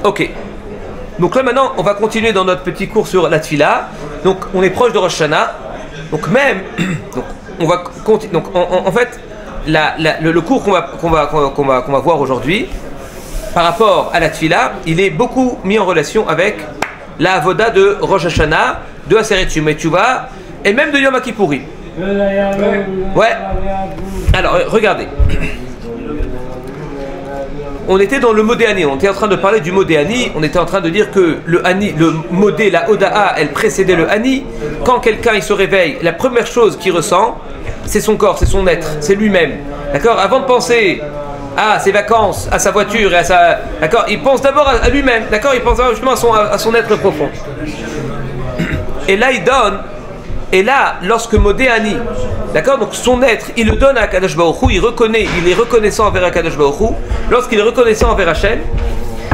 Ok. Donc là maintenant, on va continuer dans notre petit cours sur la Tfila. Donc on est proche de Rosh Hashanah. Donc même, donc on va continuer. Donc en fait, le cours qu'on va voir aujourd'hui, par rapport à la Tfila, il est beaucoup mis en relation avec la Avoda de Rosh Hashanah, de Aseret Yom Teshuvah et même de Yom Kippourim. Ouais. Alors regardez. On était dans le Modéani, on était en train de parler du Modéani, on était en train de dire que le Modé, la Oda'a, elle précédait le Hani. Quand quelqu'un il se réveille, la première chose qu'il ressent, c'est son corps, c'est son être, c'est lui-même. D'accord? Avant de penser à ses vacances, à sa voiture et à sa... D'accord? Il pense d'abord à lui-même, d'accord? Il pense justement à son être profond. Et là il donne, et là, lorsque Modéani, d'accord, donc son être, il le donne à Akadosh Baruch Hu, il est reconnaissant envers Akadosh Baruch Hu. Lorsqu'il est reconnaissant envers Hachem,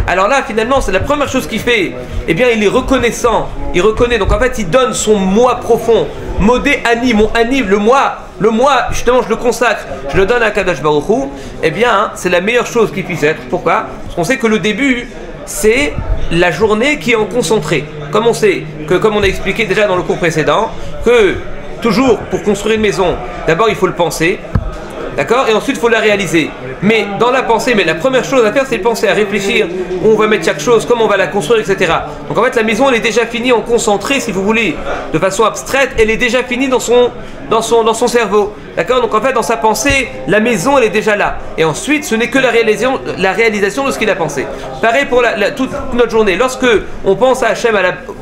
alors là, finalement, c'est la première chose qu'il fait. Eh bien, il est reconnaissant, il reconnaît. Donc en fait, il donne son moi profond. Modéani, mon Ani, le moi, justement, je le consacre, je le donne à Akadosh Baruch Hu. Eh bien, c'est la meilleure chose qui puisse être. Pourquoi? Parce qu'on sait que le début, c'est la journée qui est en concentré. Comme on sait que, comme on a expliqué déjà dans le cours précédent, que toujours pour construire une maison, d'abord il faut le penser, d'accord, et ensuite il faut la réaliser. Mais dans la pensée, la première chose à faire, c'est de penser, à réfléchir où on va mettre chaque chose, comment on va la construire, etc. Donc en fait, la maison, elle est déjà finie en concentré, si vous voulez, de façon abstraite, elle est déjà finie dans son cerveau. D'accord? Donc en fait, dans sa pensée, la maison, elle est déjà là. Et ensuite, ce n'est que la réalisation de ce qu'il a pensé. Pareil pour toute notre journée. Lorsque on pense à Hachem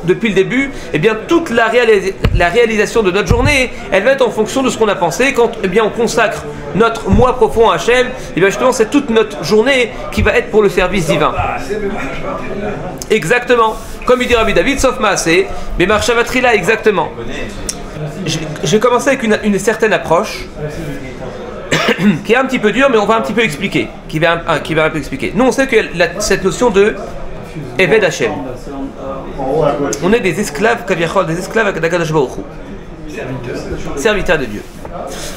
depuis le début, eh bien, toute la réalisation de notre journée, elle va être en fonction de ce qu'on a pensé. Quand eh bien, on consacre notre moi profond à Hachem, eh bien, justement, c'est toute notre journée qui va être pour le service divin. Exactement. Comme il dit Rabbi David, sauf Maaseh, mais Marshavatrila, exactement. Je vais commencer avec une certaine approche qui est un petit peu dure, mais on va un petit peu expliquer. Qui va un peu expliquer. Nous, on sait que cette notion de Eved Hashem, on est des esclaves, des esclaves d'Akadosh Baruch Hu, serviteurs de Dieu.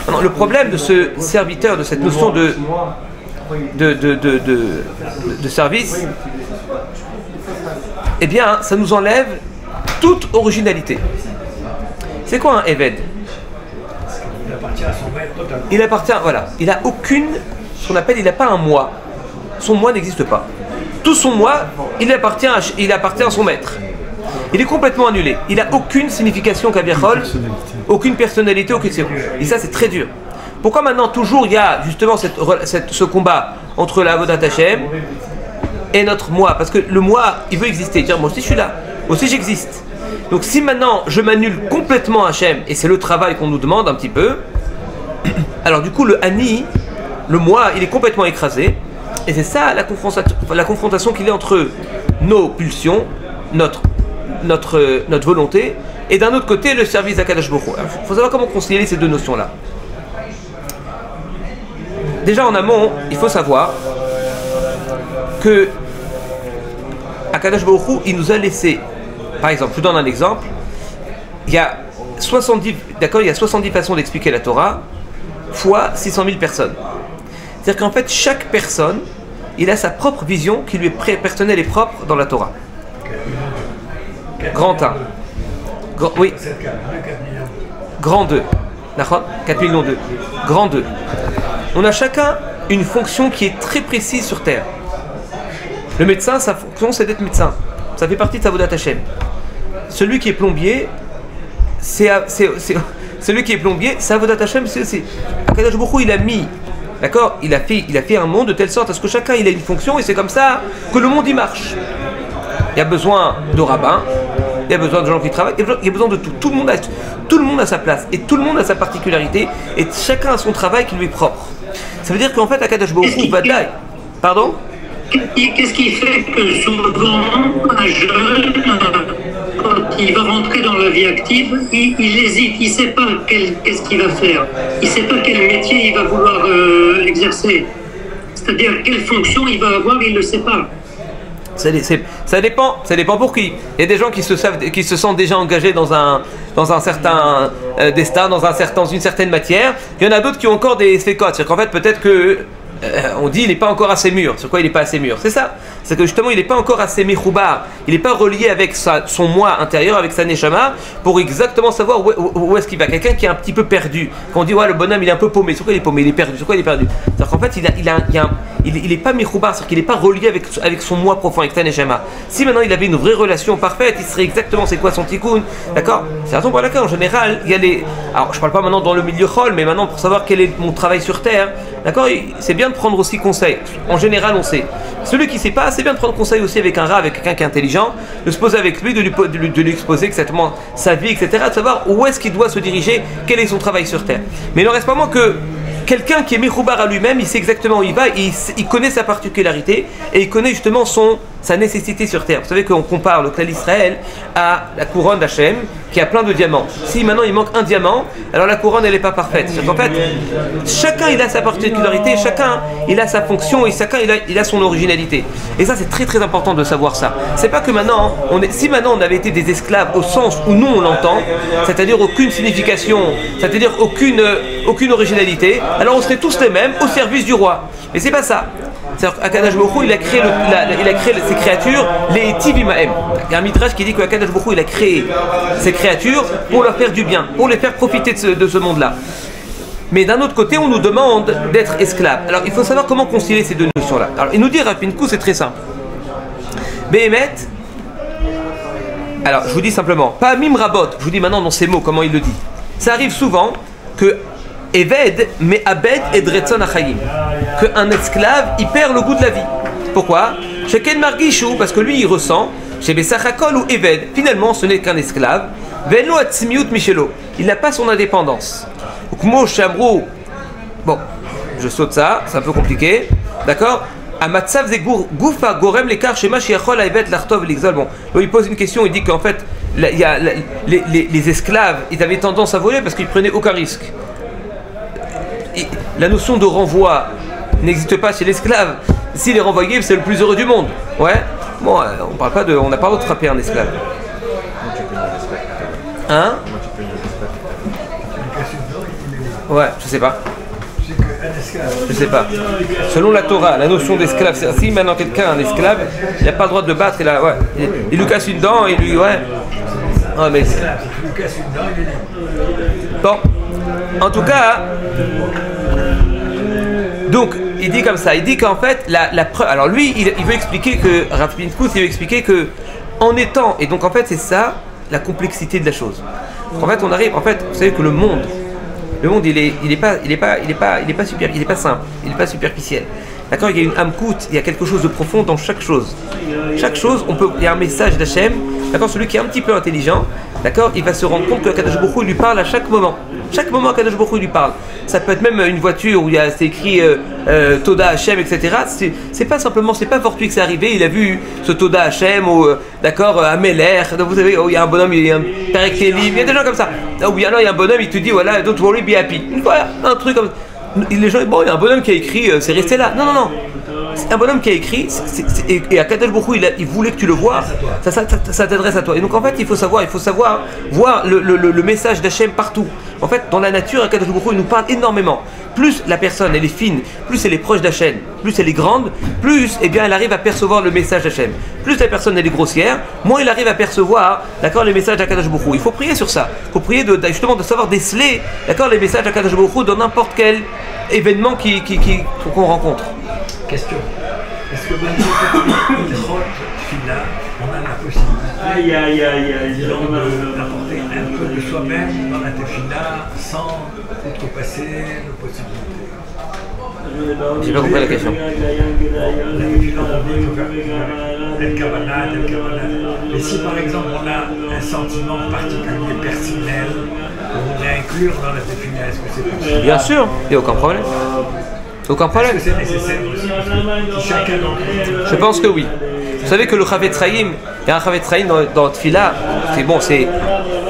Alors, le problème de ce serviteur, de cette notion de service, eh bien, ça nous enlève toute originalité. C'est quoi un Eved? Il appartient à son maître totalement. Il appartient, voilà. Il n'a aucune, ce qu'on appelle, il n'a pas un moi. Son moi n'existe pas. Tout son moi, il appartient à son maître. Il est complètement annulé. Il n'a aucune signification qu'Abiachol, aucune personnalité, aucune série. Et ça, c'est très dur. Pourquoi maintenant, toujours, il y a justement ce combat entre la Avodat Hashem et notre moi? Parce que le moi, il veut exister. Dire, moi aussi, je suis là. Moi aussi, j'existe. Donc si maintenant je m'annule complètement à Hachem, et c'est le travail qu'on nous demande un petit peu, alors du coup le Ani, le moi, il est complètement écrasé, et c'est ça la confrontation qu'il y a entre nos pulsions, notre volonté, et d'un autre côté le service d'Akadosh Baruch Hu. Il faut savoir comment concilier ces deux notions-là. Déjà en amont, il faut savoir que Akadosh Baruch Hu, il nous a laissé. Par exemple, je vous donne un exemple. Il y a 70 façons d'expliquer la Torah fois 600 000 personnes. C'est-à-dire qu'en fait, chaque personne, il a sa propre vision qui lui est personnelle et propre dans la Torah. Grand 1. Oui. Grand 2. 4 millions 2. Grand 2. On a chacun une fonction qui est très précise sur Terre. Le médecin, sa fonction, c'est d'être médecin. Ça fait partie de sa Avodat Hashem. Celui qui est plombier, celui qui est plombier, sa Avodat Hashem, c'est aussi. Akadosh Baruch Hu, il a mis, d'accord, il a fait un monde de telle sorte à ce que chacun il a une fonction, et c'est comme ça que le monde y marche. Il y a besoin de rabbins, il y a besoin de gens qui travaillent, il y a besoin de tout. Tout le monde a sa place, et tout le monde a sa particularité, et chacun a son travail qui lui est propre. Ça veut dire qu'en fait, Akadosh Baruch Hu va dire. Pardon? Qu'est-ce qui fait que souvent un jeune, quand il va rentrer dans la vie active, il hésite, il ne sait pas qu'est-ce qu'il va faire, il ne sait pas quel métier il va vouloir exercer, c'est-à-dire quelle fonction il va avoir, il ne le sait pas. Ça dépend pour qui. Il y a des gens qui se sentent déjà engagés dans un certain destin, dans une certaine matière. Il y en a d'autres qui ont encore des fécotes. C'est-à-dire qu'en fait, peut-être que on dit il n'est pas encore assez mûr. Sur quoi il n'est pas assez mûr? C'est ça. C'est que justement il n'est pas encore assez mechoubar. Il n'est pas relié avec son moi intérieur, avec sa neshama, pour exactement savoir où est-ce qu'il va. Quelqu'un qui est un petit peu perdu. Quand on dit ouais, le bonhomme il est un peu paumé. Sur quoi il est paumé? Il est perdu. Sur quoi il est perdu? C'est-à-dire qu'en fait il n'est pas mechoubar, c'est-à-dire qu'il n'est pas relié avec son moi profond, avec sa neshama. Si maintenant il avait une vraie relation parfaite, il serait exactement c'est quoi son tikkun, d'accord? C'est raison pour laquelle en général il y a les. Alors je parle pas maintenant dans le milieu chol, mais maintenant pour savoir quel est mon travail sur terre, d'accord? C'est bien de prendre aussi conseil. En général on sait. Celui qui ne sait pas, c'est bien de prendre conseil aussi avec un rat, avec quelqu'un qui est intelligent, de se poser avec lui, de lui exposer exactement sa vie, etc., de savoir où est-ce qu'il doit se diriger, quel est son travail sur terre. Mais il ne reste pas moins que quelqu'un qui est mechoubar à lui-même, il sait exactement où il va, il connaît sa particularité et il connaît justement sa nécessité sur terre. Vous savez qu'on compare le clan d'Israël à la couronne d'Hachem qui a plein de diamants. Si maintenant il manque un diamant, alors la couronne elle n'est pas parfaite. C'est qu'en fait, chacun il a sa particularité, chacun il a sa fonction et chacun il a son originalité. Et ça c'est très très important de savoir ça. C'est pas que maintenant, si maintenant on avait été des esclaves au sens où nous on l'entend, c'est-à-dire aucune signification, c'est-à-dire aucune originalité, alors on serait tous les mêmes au service du roi. Mais c'est pas ça. C'est-à-dire qu'Akadosh Baruch Hu, il a créé ces créatures, les Tivimahem. Il y a un midrash qui dit qu'Akadosh Baruch Hu, il a créé ces créatures pour leur faire du bien, pour les faire profiter de ce monde-là. Mais d'un autre côté, on nous demande d'être esclaves. Alors il faut savoir comment concilier ces deux notions-là. Alors il nous dit, Rav Pinkus, c'est très simple. Behemet, alors je vous dis simplement, pas Mim Rabot, je vous dis maintenant dans ces mots, comment il le dit. Ça arrive souvent que Eved, mais Abed et Dretzon Achayim. Qu'un esclave, il perd le goût de la vie. Pourquoi? Sheken Margishu, parce que lui, il ressent, chez Bessachakol ou Eved, finalement, ce n'est qu'un esclave. Veno Atzmiut Michelo. Il n'a pas son indépendance. Ukmo Shamrou. Bon, je saute ça, c'est un peu compliqué. D'accord? Amatsav Zegour Goufa Gorem Lekar Shema Shiachol Eved Lartov Lixol. Bon, il pose une question, il dit qu'en fait, les esclaves, ils avaient tendance à voler parce qu'ils prenaient aucun risque. La notion de renvoi n'existe pas chez l'esclave. S'il est renvoyé, c'est le plus heureux du monde. Ouais. Bon, on n'a pas le droit de frapper un esclave. Hein? Ouais, je sais pas. Je sais pas. Selon la Torah, la notion d'esclave, c'est si maintenant quelqu'un a un esclave, il n'a pas le droit de le battre. Il lui casse une dent et lui, ouais. Ah, mais... Bon. En tout cas, donc il dit comme ça, il dit qu'en fait la preuve. Alors lui, il veut expliquer que Rav Pinkus, il veut expliquer que en étant, et donc en fait c'est ça la complexité de la chose. En fait, on arrive, en fait, vous savez que le monde il est pas simple, il est pas superficiel. D'accord, il y a une amkout, il y a quelque chose de profond dans chaque chose. Chaque chose, il y a un message d'Hachem. D'accord, celui qui est un petit peu intelligent, d'accord, il va se rendre compte que Akadosh Baruch Hu lui parle à chaque moment. Chaque moment, Akadosh Baruch Hu lui parle. Ça peut être même une voiture où c'est écrit Toda Hachem, etc. C'est pas simplement, c'est pas fortuit que c'est arrivé. Il a vu ce Toda Hachem, d'accord, à Meller. Vous savez, il y a un bonhomme, il y a un Perek Tehilim, il y a des gens comme ça. Ou bien alors il y a un bonhomme, il te dit voilà, don't worry, be happy. Voilà, un truc comme ça. Les gens, bon, il y a un bonhomme qui a écrit, c'est resté là. Non, non, non. C'est un bonhomme qui a écrit, et à Akadosh Baruch Hu, il voulait que tu le vois, ça t'adresse à toi. Et donc en fait, il faut savoir voir le message d'Hachem partout. En fait, dans la nature, Akadosh Baruch Hu, il nous parle énormément. Plus la personne, elle est fine, plus elle est proche d'Hachem, plus elle est grande, plus bien, elle arrive à percevoir le message d'Hachem. Plus la personne, elle est grossière, moins elle arrive à percevoir, d'accord, les messages d'Akadosh Baruch Hu. Il faut prier sur ça. Il faut prier justement de savoir déceler, d'accord, les messages d'Akadosh Baruch Hu dans n'importe quel événement qu'on rencontre. Question. Est-ce que maintenant, on a la possibilité d'apporter un peu de soi-même dans la tefila sans outrepasser nos possibilités? J'ai pas compris la question. Mais si par exemple on a un sentiment particulier personnel, on l'inclure dans la tefila, est-ce que c'est possible? Bien sûr, il n'y a aucun problème. Aucun problème. Est-ce que c'est nécessaire aussi? Chacun d'entre nous. Je pense que oui. Vous savez que le Chavetz Chaim, il y a un Chavetz Chaim dans Tfila, c'est bon,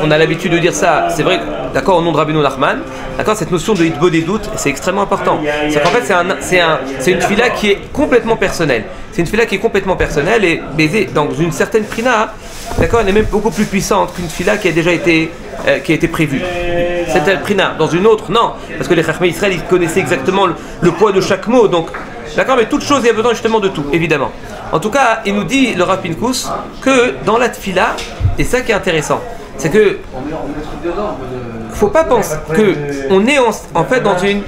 on a l'habitude de dire ça, c'est vrai, d'accord, au nom de Rabbeinu Nachman, d'accord, cette notion de hitbo des doutes, c'est extrêmement important. C'est qu'en fait, c'est une Tfila qui est complètement personnelle. c'est une tefila qui est complètement personnelle et baisée dans une certaine prina, d'accord, elle est même beaucoup plus puissante qu'une tefila qui a déjà été prévue. Cette prina, dans une autre, non, parce que les Chachmei Israël, ils connaissaient exactement le poids de chaque mot, donc, d'accord, mais toute chose, il y a besoin justement de tout, évidemment. En tout cas, il nous dit, le Rav Pinkus, que dans la tefila, et ça qui est intéressant, c'est que faut pas penser que on est en fait dans une.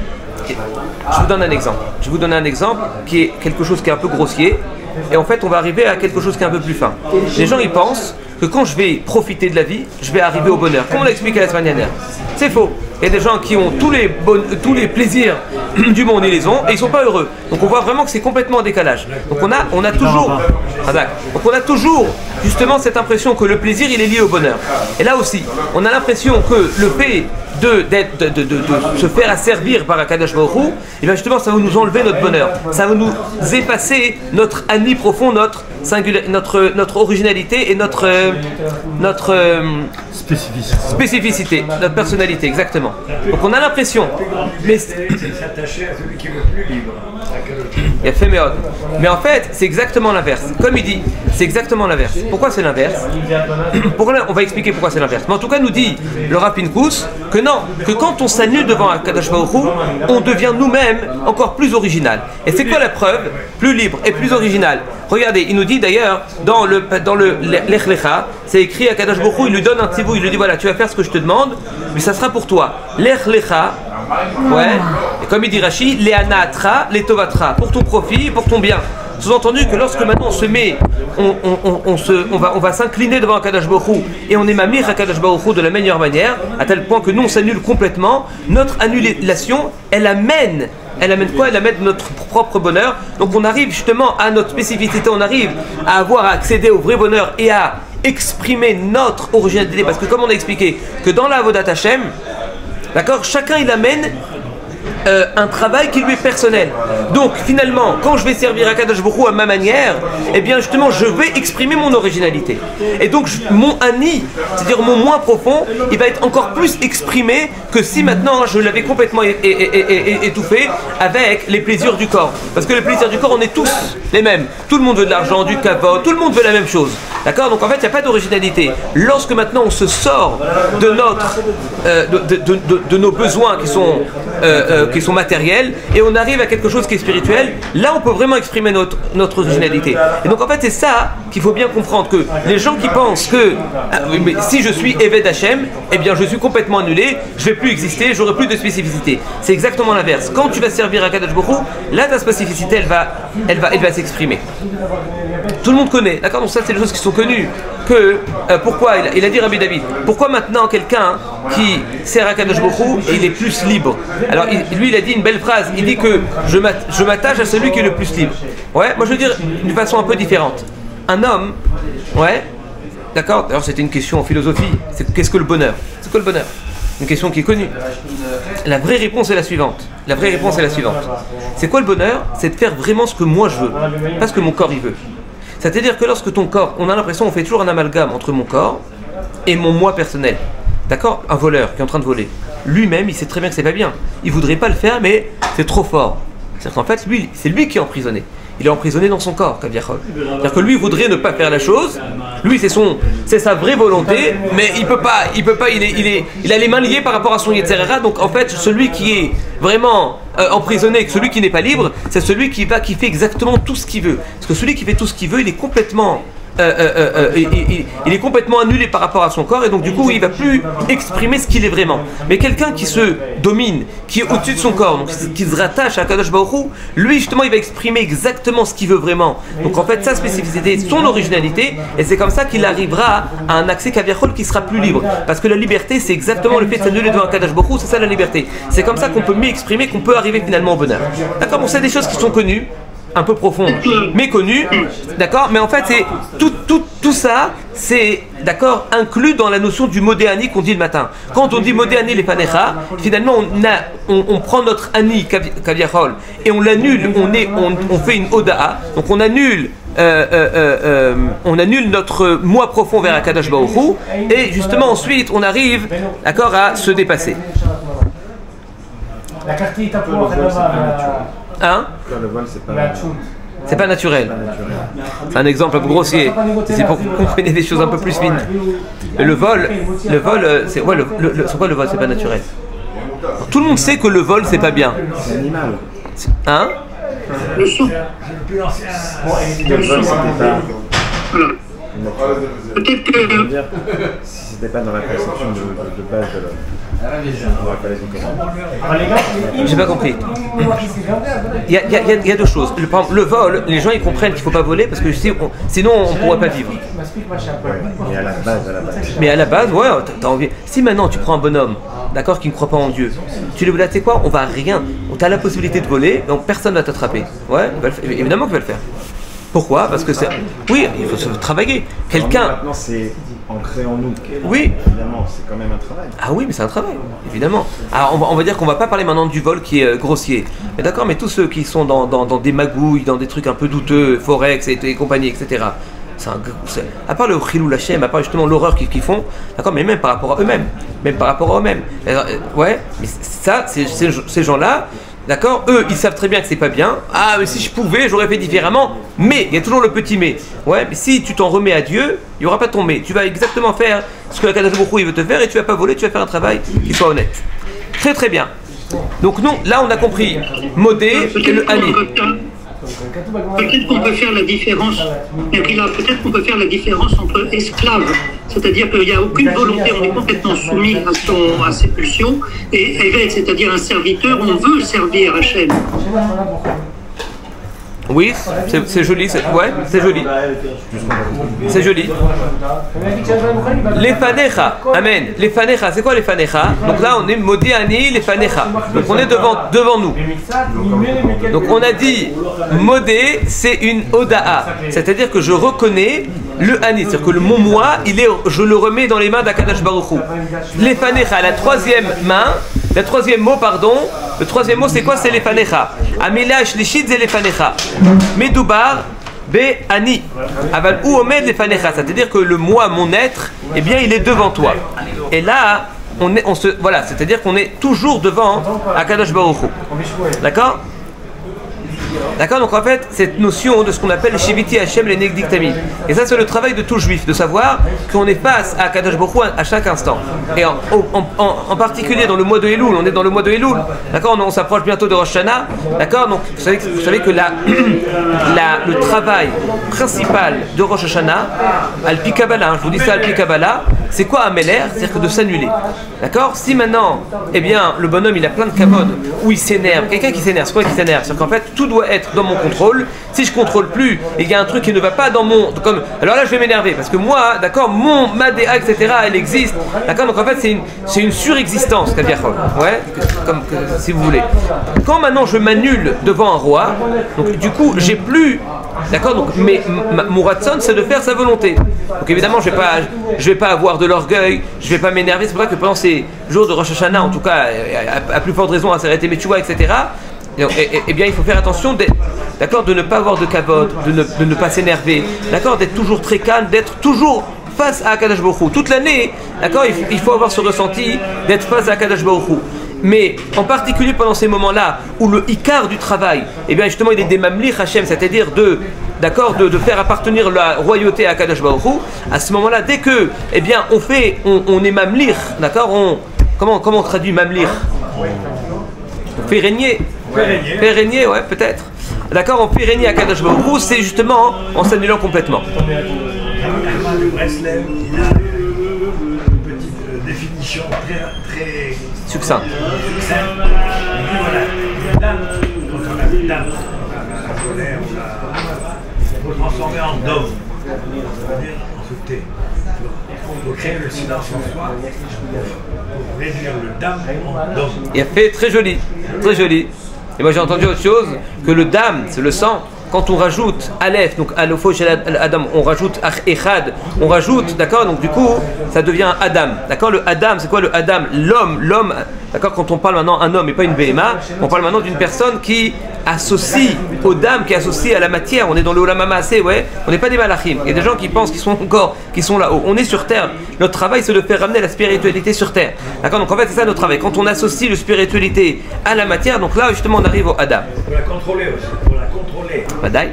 Je vous donne un exemple. Je vais vous donner un exemple qui est quelque chose qui est un peu grossier, et en fait, on va arriver à quelque chose qui est un peu plus fin. Les gens, ils pensent que quand je vais profiter de la vie, je vais arriver au bonheur. Comme on l'a expliqué la semaine dernière. C'est faux. Il y a des gens qui ont tous les plaisirs du monde, ils les ont, et ils ne sont pas heureux. Donc on voit vraiment que c'est complètement en décalage. Donc on a toujours justement cette impression que le plaisir, il est lié au bonheur. Et là aussi, on a l'impression que le fait de se faire asservir par Akadosh Baruch Hu, et bien justement ça va nous enlever notre bonheur, ça va nous effacer notre ani profond, notre originalité et notre spécificité, notre personnalité, exactement. Donc on a l'impression, mais c'est s'attacher à celui qui est le plus libre. Il a fait méode. Mais en fait, c'est exactement l'inverse. Comme il dit, c'est exactement l'inverse. Pourquoi c'est l'inverse? On va expliquer pourquoi c'est l'inverse. Mais en tout cas, nous dit le Rav Pinkus que non, que quand on s'annule devant Akadosh Baruch Hu, on devient nous-mêmes encore plus original. Et c'est quoi la preuve? Plus libre et plus original. Regardez, il nous dit d'ailleurs dans le Lech Lecha, c'est écrit à Akadosh Baruch Hu, il lui donne un tzivou, il lui dit voilà, tu vas faire ce que je te demande, mais ça sera pour toi. Lech Lecha, ouais, et comme il dit Rashi, Le'anatra, Le'tovatra, pour ton profit et pour ton bien. Sous-entendu que lorsque maintenant on se met, on va s'incliner devant Akadosh Baruch Hu et on est mamir Akadosh Baruch Hu de la meilleure manière, à tel point que nous on s'annule complètement, notre annulation, elle amène quoi? Elle amène notre propre bonheur. Donc on arrive justement à notre spécificité, on arrive à accéder au vrai bonheur et à exprimer notre originalité. Parce que comme on a expliqué que dans la Avodat Hashem, d'accord, chacun il amène un travail qui lui est personnel. Donc finalement, quand je vais servir Akadosh Baruch Hu à ma manière, eh bien justement je vais exprimer mon originalité. Et donc mon ani, c'est-à-dire mon moi profond, il va être encore plus exprimé que si maintenant je l'avais complètement étouffé avec les plaisirs du corps. Parce que les plaisirs du corps, on est tous les mêmes. Tout le monde veut de l'argent, du kavod, tout le monde veut la même chose. D'accord? Donc en fait, il n'y a pas d'originalité. Lorsque maintenant on se sort de nos besoins qui sont matériels et on arrive à quelque chose qui est spirituel, là on peut vraiment exprimer notre originalité. Et donc en fait c'est ça qu'il faut bien comprendre, que les gens qui pensent que mais si je suis Eved Hashem, eh bien je suis complètement annulé, je vais plus exister, j'aurai plus de spécificité. C'est exactement l'inverse. Quand tu vas servir à Kadosh Baruch Hu, là ta spécificité elle va s'exprimer. Tout le monde connaît, d'accord? Donc ça c'est des choses qui sont connues. Que pourquoi il a dit Rabbi David, pourquoi maintenant quelqu'un qui sert à Kadosh Baruch Hu, il est plus libre? Alors lui il a dit une belle phrase, il dit que je m'attache à celui qui est le plus libre. Ouais, moi je veux dire d'une façon un peu différente. Un homme, ouais, d'accord, d'ailleurs c'était une question en philosophie, qu'est-ce que le bonheur? C'est quoi le bonheur? Une question qui est connue. La vraie réponse est la suivante. C'est quoi le bonheur? C'est de faire vraiment ce que moi je veux, pas ce que mon corps il veut. C'est-à-dire que lorsque ton corps, on a l'impression, on fait toujours un amalgame entre mon corps et mon moi personnel. D'accord? Un voleur qui est en train de voler. Lui-même, il sait très bien que c'est pas bien. Il voudrait pas le faire, mais c'est trop fort. C'est-à-dire qu'en fait, c'est lui qui est emprisonné. Il est emprisonné dans son corps, Kaviachol. C'est-à-dire que lui voudrait ne pas faire la chose. Lui, c'est sa vraie volonté, mais il peut pas. Il a les mains liées par rapport à son Yetzerara. Donc en fait, celui qui est vraiment emprisonné, celui qui n'est pas libre, c'est celui qui fait exactement tout ce qu'il veut. Parce que celui qui fait tout ce qu'il veut, il est complètement il est complètement annulé par rapport à son corps, et donc du coup il va plus exprimer ce qu'il est vraiment. Mais quelqu'un qui se domine, qui est au-dessus de son corps, donc qui se rattache à Kadosh Baruch Hu, lui justement il va exprimer exactement ce qu'il veut vraiment. Donc en fait sa spécificité, son originalité, et c'est comme ça qu'il arrivera à un accès Kaviachol qui sera plus libre. Parce que la liberté, c'est exactement le fait de s'annuler devant Kadosh Baruch Hu, c'est ça la liberté. C'est comme ça qu'on peut mieux exprimer, qu'on peut arriver finalement au bonheur. D'accord, bon, c'est des choses qui sont connues, un peu profondes, mais connues, d'accord, mais en fait c'est tout ça, c'est d'accord inclus dans la notion du modéani qu'on dit le matin. Quand on dit modéani les panecha, finalement on prend notre ani kaviachol et on l'annule, on fait une odaa, donc on annule notre moi profond vers Akadosh Baruch Hu, et justement ensuite on arrive, d'accord, à se dépasser. La carte est à pouvoir. Hein? Le vol, c'est pas. C'est pas naturel. C'est un exemple un peu grossier. C'est pour que vous compreniez des choses un peu plus fines. Le vol, c'est quoi le vol? C'est pas naturel. Tout le monde sait que le vol, c'est pas bien. C'est animal. Hein? Le son. Le vol, c'était pas. Voilà. Peut-être que Dire, si c'était pas dans la conception de base de l'homme, on n'aurait pas les occasions. J'ai pas compris. Il y a deux choses. Par exemple, le vol, les gens ils comprennent qu'il faut pas voler parce que sinon on pourrait pas vivre. Ouais, mais à la base. Mais à la base, ouais, t'as envie. Si maintenant tu prends un bonhomme, d'accord, qui ne croit pas en Dieu, tu lui dis, tu sais quoi, on va rien. T'as la possibilité de voler, donc personne va t'attraper. Ouais, évidemment qu'il va le faire. Pourquoi? Parce que c'est. Oui, il faut se travailler. Quelqu'un. Maintenant, c'est ancré en nous. Oui. Évidemment, c'est quand même un travail. Ah oui, mais c'est un travail, évidemment. Alors on va dire qu'on va pas parler maintenant du vol qui est grossier. Mais d'accord, mais tous ceux qui sont dans des magouilles, dans des trucs un peu douteux, forex et compagnie, etc. À part le Chilou Lachem, à part justement l'horreur qu'ils font, d'accord, mais même par rapport à eux-mêmes. Ouais, mais ça, ces gens-là. D'accord, eux, ils savent très bien que c'est pas bien. Ah, mais si je pouvais, j'aurais fait différemment. Mais, il y a toujours le petit mais. Ouais, mais si tu t'en remets à Dieu, il n'y aura pas ton mais. Tu vas exactement faire ce que Akadosh Baruch Hu il veut te faire et tu vas pas voler, tu vas faire un travail qui soit honnête. Très très bien. Donc non, là on a compris Modé et le Hani. Peut-être qu'on peut faire la différence. Peut-être qu'on peut faire la différence entre esclave, c'est-à-dire qu'il n'y a aucune volonté, on est complètement soumis à ses pulsions, et évêque, c'est-à-dire un serviteur, on veut servir Hachem. Oui, c'est joli, c'est joli. C'est joli. Les fanecha, amen. Les fanecha, c'est quoi les fanecha? Donc là, on est Modé Hani, les fanecha. Donc on est devant nous. Donc on a dit Modé, c'est une oda'a, c'est-à-dire que je reconnais le Hani, c'est-à-dire que mon moi, je le remets dans les mains d'Akadosh Baruch Hu. Les fanecha, le troisième mot, c'est quoi? C'est les fanecha. Amila shlishit, c'est les fanecha. Medoubar be ani. Aval ou omed les fanecha, c'est-à-dire que le moi, mon être, eh bien, il est devant toi. Et là, voilà, c'est-à-dire qu'on est toujours devant Akadosh Baruch Hu. D'accord? D'accord, donc en fait, cette notion de ce qu'on appelle Shiviti Hashem les Negdik Tamid. Et ça, c'est le travail de tout juif, de savoir qu'on est face à Kadosh Baruch Hu à chaque instant. Et en particulier dans le mois de Elul, on est dans le mois de Elul, d'accord, on s'approche bientôt de Rosh Hashanah, d'accord, donc vous savez que le travail principal de Rosh Hashanah, Al-Pi Kabbalah, je vous dis ça Al-Pi Kabbalah, c'est quoi un Meler? C'est-à-dire que de s'annuler. D'accord? Si maintenant, eh bien, le bonhomme il a plein de kavod, ou il s'énerve, quelqu'un qui s'énerve, c'est quoi qui s'énerve? C'est qu'en fait, tout doit être dans mon contrôle. Si je contrôle plus et il y a un truc qui ne va pas dans mon. Alors là, je vais m'énerver parce que moi, d'accord, ma DA, etc., elle existe. D'accord? Donc en fait, c'est une surexistence, Kaviachol. Ouais? Si vous voulez. Quand maintenant je m'annule devant un roi, donc du coup, j'ai plus. D'accord, donc mon ratson c'est de faire sa volonté. Donc évidemment je vais pas avoir de l'orgueil, je vais pas m'énerver. C'est pour ça que pendant ces jours de Rosh Hashanah, en tout cas, à plus forte raison à s'arrêter Metchoua, etc. Eh bien il faut faire attention, d'accord, de ne pas avoir de kavod, de ne pas s'énerver, d'accord, d'être toujours très calme, d'être toujours face à Akadosh Baruch Hu. Toute l'année, d'accord, il faut avoir ce ressenti d'être face à Akadosh Baruch Hu. Mais en particulier pendant ces moments-là où le ikar du travail, eh bien justement il est des mamlich Hashem, c'est-à-dire de faire appartenir la royauté à Akadosh Baruch Hu. À ce moment-là, dès que, eh bien on est mamlich, d'accord, comment on traduit mamlich? On fait régner. Fait régner, ouais, peut-être. D'accord, on fait régner Akadosh Baruch Hu, c'est justement en s'annulant complètement. Le Breslev, il a une petite définition très succincte. Il dit voilà, dame, quand on a dit dame, on faut le transformer en dôme, c'est-à-dire en sauté. Il faut créer le silence en soi pour réduire le dame en dôme. Il a fait très joli, très joli. Et moi j'ai entendu autre chose, que le dam, c'est le sang. Quand on rajoute Aleph, donc Alofo chez Adam, on rajoute Echad, on rajoute, d'accord, donc du coup, ça devient Adam. D'accord, le Adam, c'est quoi le Adam? L'homme, d'accord, quand on parle maintenant d'un homme et pas une BMA, on parle maintenant d'une personne qui associe aux dames, qui est associé à la matière. On est dans le Olam Hamaaseh, ouais. On n'est pas des malachim. Il y a des gens qui pensent qu'ils sont encore, qui sont là-haut. On est sur terre. Notre travail, c'est de faire ramener la spiritualité sur terre. D'accord? Donc en fait, c'est ça notre travail. Quand on associe la spiritualité à la matière, donc là, justement, on arrive au Adam. Pour la contrôler aussi. Pour la contrôler. Badaï.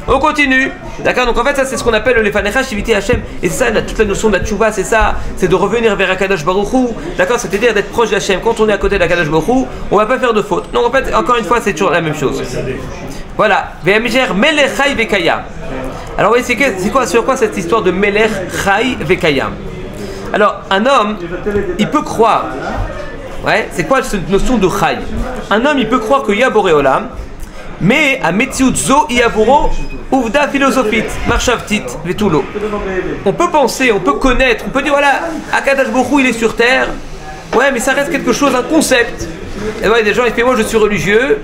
On continue, d'accord? Donc en fait ça c'est ce qu'on appelle le Lefanecha Shiviti Hashem, et c'est ça toute la notion de la tchouva, c'est ça, c'est de revenir vers Akadosh Baruch Hu, d'accord? C'est-à-dire d'être proche d'Hashem. Quand on est à côté d'Akadosh Baruch Hu, on va pas faire de faute. Donc en fait, encore une fois, c'est toujours la même chose. Voilà, Ve'amiger Melech Chai Vekayam. Alors vous voyez, c'est quoi, sur quoi cette histoire de Melech Chai Vekayam? Alors un homme, il peut croire, ouais, c'est quoi cette notion de Chai? Un homme, il peut croire qu'il y a Boré Olam, mais à Metziut Zo Iavuro Ouvda philosophite, Marchavtit, Vetulo. On peut penser, on peut connaître, on peut dire voilà, Akadosh Baruch Hu il est sur terre, ouais, mais ça reste quelque chose, un concept. Et ouais, des gens ils disent moi je suis religieux.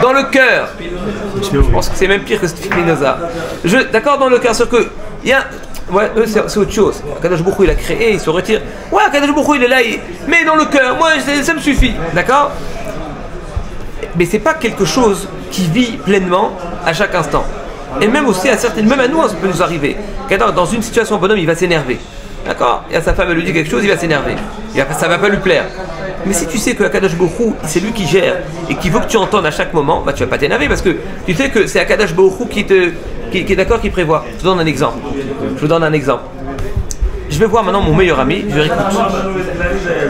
Dans le cœur. Je pense que c'est même pire que Spinoza. D'accord, dans le cœur, sauf que il y a. Ouais, eux c'est autre chose. Akadosh Baruch Hu il a créé, il se retire. Ouais, Akadosh Baruch Hu il est là, mais dans le cœur, moi ça me suffit. D'accord? Mais c'est pas quelque chose qui vit pleinement à chaque instant. Et même aussi à certaines, même à nous, ça peut nous arriver. Dans une situation, un bonhomme, il va s'énerver. D'accord? Et à sa femme, elle lui dit quelque chose, il va s'énerver. Ça va pas lui plaire. Mais si tu sais que Akadosh Baruch Hu, c'est lui qui gère et qui veut que tu entendes à chaque moment, bah tu vas pas t'énerver parce que tu sais que c'est Akadosh Baruch Hu qui est d'accord, qui prévoit. Je vous donne un exemple. Je vais voir maintenant mon meilleur ami, je vais dire écoute,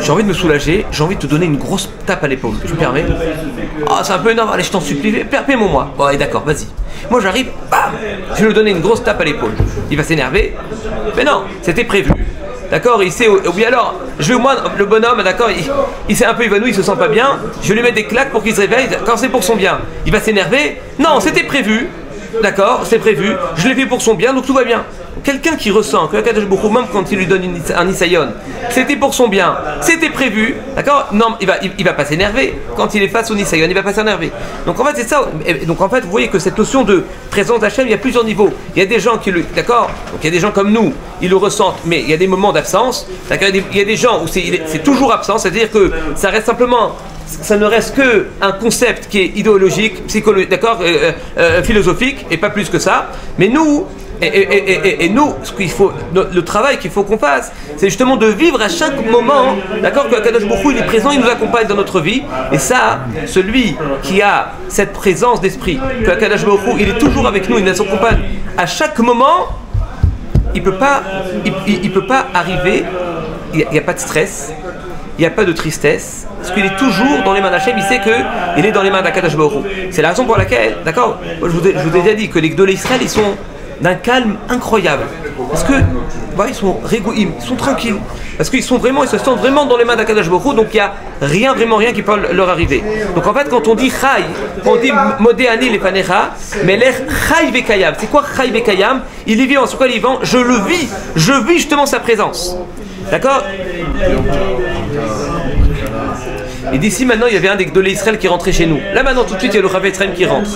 j'ai envie de me soulager, j'ai envie de te donner une grosse tape à l'épaule. Tu me permets? Ah, c'est un peu énorme, allez, je t'en supplie, permets-moi. Bon, allez, d'accord, vas-y. Moi j'arrive, bam, je vais lui donner une grosse tape à l'épaule. Il va s'énerver. Mais non, c'était prévu. D'accord, il sait, ou bien alors, je vais au moins, le bonhomme, d'accord, il s'est un peu évanoui, il se sent pas bien, je vais lui mettre des claques pour qu'il se réveille, quand c'est pour son bien. Il va s'énerver. Non, c'était prévu. D'accord, c'est prévu, je l'ai fait pour son bien, donc tout va bien. Quelqu'un qui ressent que Akadosh Baruch Hu, même quand il lui donne un Nisayon, c'était pour son bien, c'était prévu, d'accord? Non, il va pas s'énerver. Quand il est face au Nisayon, il va pas s'énerver. Donc en fait, c'est ça. Donc en fait, vous voyez que cette notion de présence d'Hachem, il y a plusieurs niveaux. Il y a des gens qui le. D'accord? Donc il y a des gens comme nous, ils le ressentent, mais il y a des moments d'absence. D'accord? Il y a des gens où c'est toujours absent, c'est-à-dire que ça reste simplement. Ça ne reste qu'un concept qui est idéologique, psychologique, d'accord, philosophique, et pas plus que ça. Mais nous, et nous, ce qu'il faut, le travail qu'il faut qu'on fasse, c'est justement de vivre à chaque moment, d'accord, que Akadosh Baruch Hu il est présent, il nous accompagne dans notre vie. Et ça, celui qui a cette présence d'esprit, que Akadosh Baruch Hu il est toujours avec nous, il nous accompagne à chaque moment, il peut pas arriver, il n'y a pas de stress. Il n'y a pas de tristesse, parce qu'il est toujours dans les mains d'Hachem, il sait qu'il est dans les mains d'Akadosh Baruch Hu. C'est la raison pour laquelle, d'accord, je vous ai déjà dit que les Gdolei Israël, ils sont d'un calme incroyable. Parce que, bah, ils sont régouïm, ils sont tranquilles. Parce qu'ils se sentent vraiment dans les mains d'Akadosh Baruch Hu, donc il n'y a vraiment rien qui peut leur arriver. Donc en fait, quand on dit Chai, on dit Modéani Lefanecha, mais l'air Chai Vekayam. C'est quoi Chai Vekayam? Il est vivant, sur quoi il est vivant? Je vis justement sa présence. D'accord? Et d'ici maintenant, il y avait un des Gdolei Israël qui rentrait chez nous. Là maintenant, tout de suite, il y a le Rav Etzraim qui rentre.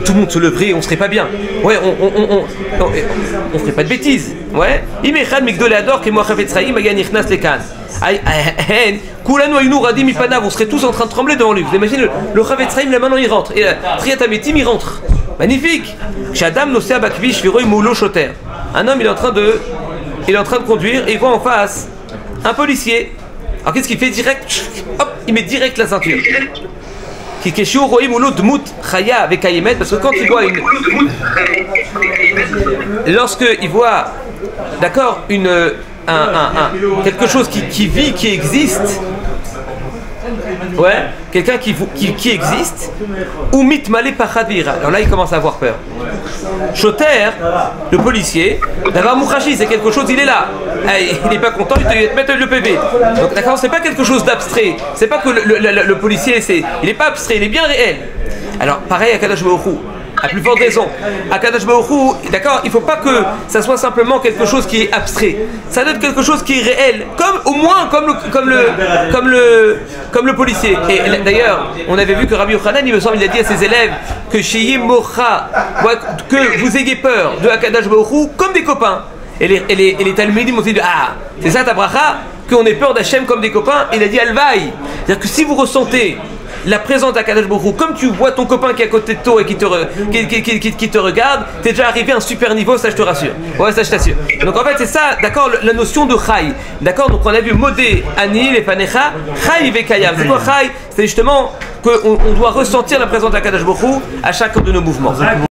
Tout le monde se leverait, on serait pas bien. Ouais, on ferait pas de bêtises. Ouais. Imechad Migdolei Ador, que moi Rav Etzraim, Ayan Ichnas Lekan. Kulanu Aynu Radim Ipanav, on serait tous en train de trembler devant lui. Vous imaginez, le Rav Etzraim, là maintenant, il rentre. Et Triat Ametim, il rentre. Magnifique. Shadam Nosea Bakvish Viroi Moulo Shoter. Un homme, il est en train de conduire et il voit en face un policier. Alors qu'est-ce qu'il fait direct? Hop, il met direct la ceinture. Parce que quand il voit lorsqu'il voit, d'accord, quelque chose qui vit, qui existe, ouais, quelqu'un qui existe, ou mitmale pachadvira. Alors là, il commence à avoir peur. Choter, le policier, d'avoir mouchachi, c'est quelque chose, il est là. Il n'est pas content, il te met le PV. Donc d'accord, c'est pas quelque chose d'abstrait. C'est pas que le policier, il n'est pas abstrait, il est bien réel. Alors pareil à Akadosh Baruch Hu. À plus forte raison, Akadosh Baruch Hu, d'accord, il ne faut pas que ça soit simplement quelque chose qui est abstrait. Ça doit être quelque chose qui est réel, au moins comme le policier. Et d'ailleurs, on avait vu que Rabbi Yochanan, il me semble, il a dit à ses élèves que Sheyeh Mocha, que vous ayez peur de Akadosh Baruch Hu comme des copains. Et les Talmudim ont dit ah, c'est ça ta bracha, qu'on ait peur d'Hachem comme des copains. Il a dit Alvaï, c'est-à-dire que si vous ressentez la présence d'Akadosh Baruch Hu, comme tu vois ton copain qui est à côté de toi et qui te regarde, t'es déjà arrivé à un super niveau, ça je te rassure. Ouais, ça je t'assure. Donc en fait c'est ça, d'accord, la notion de Chai. D'accord, donc on a vu Modé, Ani, Lefanecha, Chai Vekayam. C'est quoi Chai? C'est justement qu'on doit ressentir la présence d'Akadosh Baruch Hu à chacun de nos mouvements.